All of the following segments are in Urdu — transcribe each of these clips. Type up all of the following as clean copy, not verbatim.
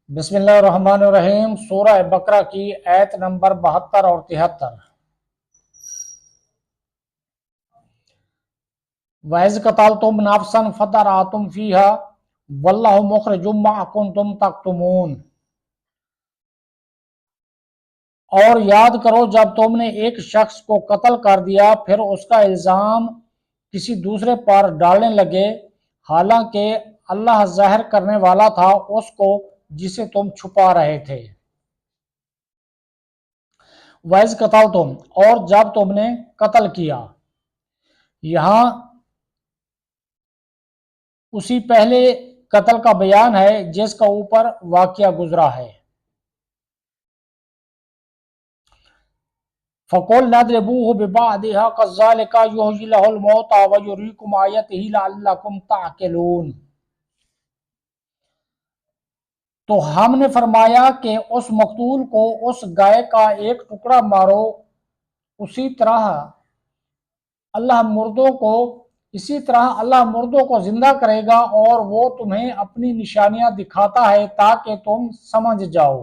بسم اللہ الرحمن الرحیم۔ سورہ بقرہ کی آیت نمبر 72 اور 73۔ وَإِذْ قَتَلْتُمْ نَفْسًا فَادَارَأْتُمْ فِيهَا وَاللَّهُ مُخْرِجٌ مَا كُنْتُمْ تَكْتُمُونَ۔ اور یاد کرو جب تم نے ایک شخص کو قتل کر دیا پھر اس کا الزام کسی دوسرے پر ڈالنے لگے، حالانکہ اللہ ظاہر کرنے والا تھا اس کو جسے تم چھپا رہے تھے۔ وَإِذْ قَتَلْتُمْ، اور جب تم نے قتل کیا، یہاں اسی پہلے قتل کا بیان ہے جس کا اوپر واقعہ گزرا ہے۔ فَقُلْنَا اضْرِبُوهُ بِبَعْضِهَا كَذَلِكَ يُحْيِي اللَّهُ الْمَوْتَىٰ وَيُرِيكُمْ آيَاتِهِ لَعَلَّكُمْ تَعْقِلُونَ۔ تو ہم نے فرمایا کہ اس مقتول کو اس گائے کا ایک ٹکڑا مارو، اسی طرح اللہ مردوں کو زندہ کرے گا اور وہ تمہیں اپنی نشانیاں دکھاتا ہے تاکہ تم سمجھ جاؤ۔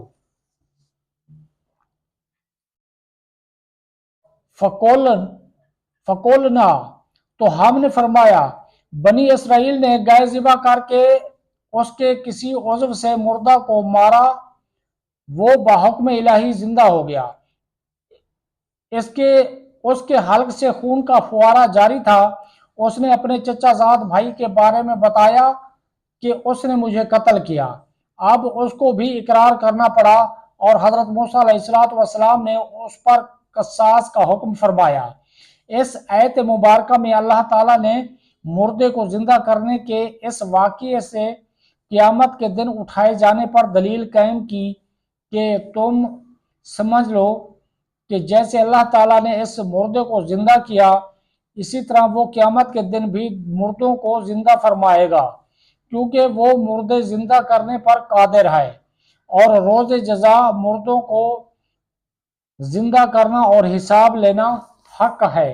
فَقُلْنَا، تو ہم نے فرمایا، بنی اسرائیل نے گائے ذبح کر کے اس کے کسی عضو سے مردہ کو مارا، وہ بحکم الہی زندہ ہو گیا۔ اس کے حلق سے خون کا فوارہ جاری تھا۔ اس نے اپنے چچا زاد بھائی کے بارے میں بتایا کہ اس نے مجھے قتل کیا۔ اب اس کو بھی اقرار کرنا پڑا اور حضرت موسیٰ علیہ السلام نے اس پر قصاص کا حکم فرمایا۔ اس آیت مبارکہ میں اللہ تعالیٰ نے مردے کو زندہ کرنے کے اس واقعے سے قیامت کے دن اٹھائے جانے پر دلیل قائم کی کہ تم سمجھ لو کہ جیسے اللہ تعالیٰ نے اس مردے کو زندہ کیا، اسی طرح وہ قیامت کے دن بھی مردوں کو زندہ فرمائے گا، کیونکہ وہ مردے زندہ کرنے پر قادر ہے، اور روز جزا مردوں کو زندہ کرنا اور حساب لینا حق ہے۔